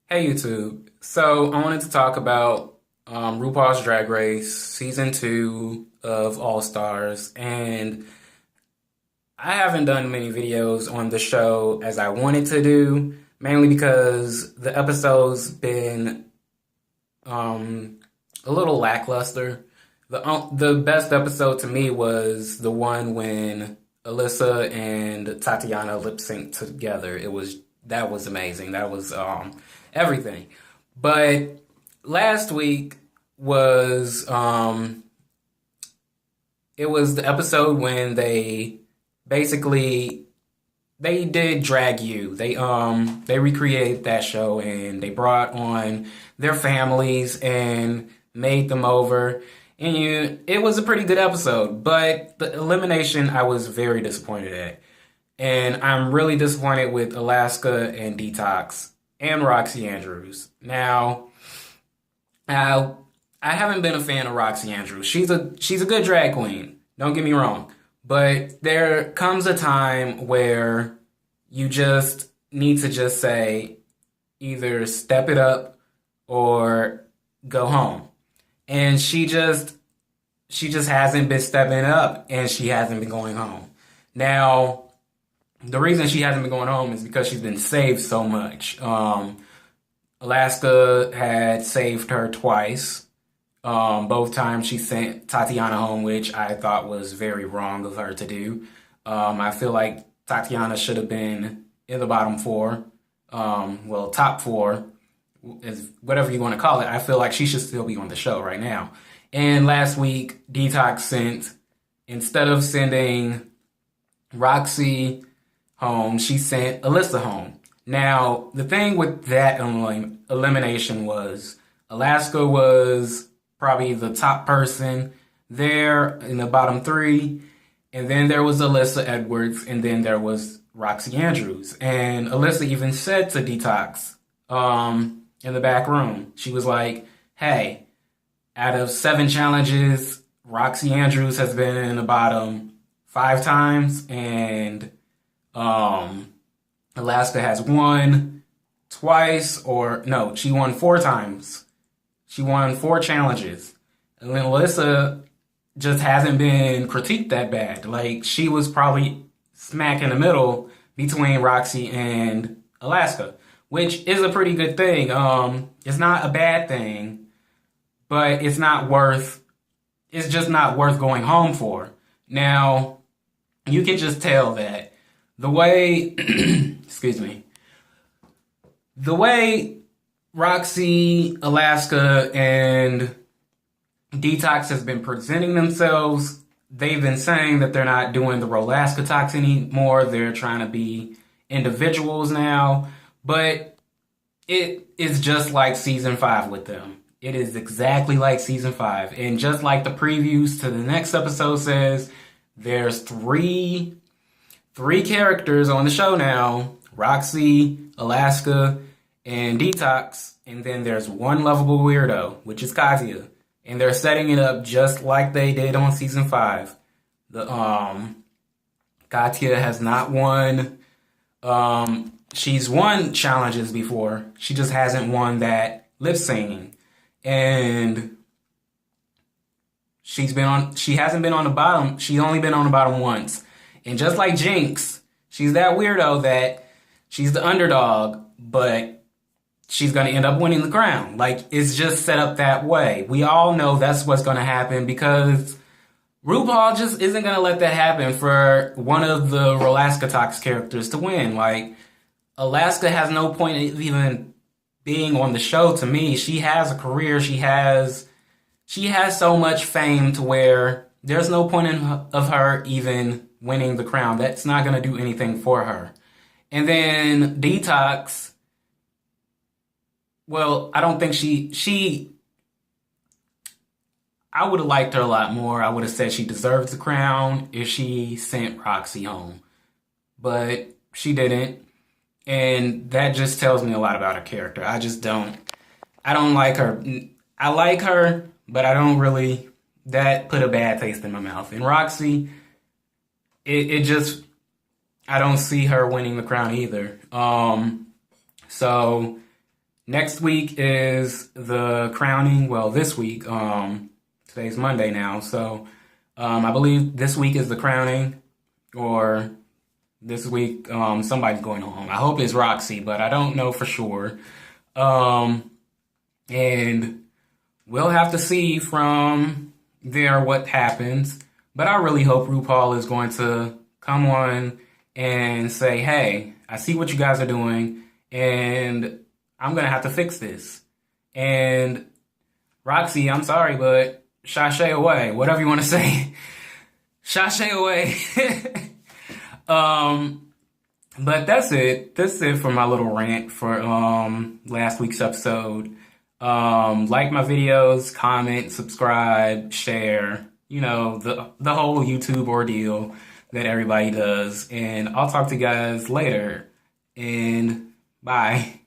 Hey YouTube. So I wanted to talk about RuPaul's Drag Race Season 2 of All Stars. And I haven't done many videos on the show as I wanted to do, mainly because the episode's been a little lackluster. The best episode to me was the one when Alyssa and Tatiana lip synced together. That was amazing. That was everything. But last week was it was the episode when basically they did Drag You. They recreated that show and they brought on their families and made them over. And it was a pretty good episode, but the elimination I was very disappointed at. And I'm really disappointed with Alaska and Detox and Roxy Andrews. Now, I haven't been a fan of Roxy Andrews. She's a good drag queen. Don't get me wrong. But there comes a time where you just need to just say either step it up or go home. And she just hasn't been stepping up and she hasn't been going home. Now, the reason she hasn't been going home is because she's been saved so much. Alaska had saved her twice. Both times she sent Tatiana home, which I thought was very wrong of her to do. I feel like Tatiana should have been in the bottom four. Top four, is whatever you want to call it. I feel like she should still be on the show right now. And last week, Detox instead of sending Roxy home, she sent Alyssa home. Now, the thing with that elimination was Alaska was probably the top person there in the bottom three. And then there was Alyssa Edwards, and then there was Roxy Andrews. And Alyssa even said to Detox in the back room, she was like, hey, out of 7 challenges, Roxy Andrews has been in the bottom 5 times, and Alaska has won twice, or no, she won 4 times. She won 4 challenges. And then Alyssa just hasn't been critiqued that bad. Like, she was probably smack in the middle between Roxy and Alaska, which is a pretty good thing. It's not a bad thing, but it's just not worth going home for. Now, you can just tell that the way, excuse me, the way Roxy, Alaska, and Detox has been presenting themselves, they've been saying that they're not doing the Rolaska Talks anymore. They're trying to be individuals now, but it is just like season 5 with them. It is exactly like season 5. And just like the previews to the next episode says, there's three characters on the show now: Roxy, Alaska, and Detox. And then there's one lovable weirdo, which is Katia. And they're setting it up just like they did on season 5. Katia has not won. She's won challenges before. She just hasn't won that lip singing. And she hasn't been on the bottom. She's only been on the bottom once. And just like Jinx, she's that weirdo that she's the underdog, but she's going to end up winning the crown. Like, it's just set up that way. We all know that's what's going to happen because RuPaul just isn't going to let that happen for one of the Rolaska Talks characters to win. Like, Alaska has no point in even being on the show to me. She has a career. She has so much fame to where there's no point of her even winning the crown. That's not going to do anything for her. And then Detox, well, I don't think I would have liked her a lot more. I would have said she deserves the crown if she sent Roxy home. But she didn't. And that just tells me a lot about her character. I don't like her. I like her, but I don't really, that put a bad taste in my mouth. And Roxy, I don't see her winning the crown either. So Next week is the crowning. Well, this week, today's Monday now, so I believe this week is the crowning, or this week somebody's going home. I hope it's Roxy, but I don't know for sure. And we'll have to see from there what happens. But I really hope RuPaul is going to come on and say, hey, I see what you guys are doing, and I'm going to have to fix this. And Roxy, I'm sorry, but sashay away. Whatever you want to say. Sashay away. But that's it. That's it for my little rant for last week's episode. Like my videos, comment, subscribe, share, you know, the whole YouTube ordeal that everybody does. And I'll talk to you guys later. And bye.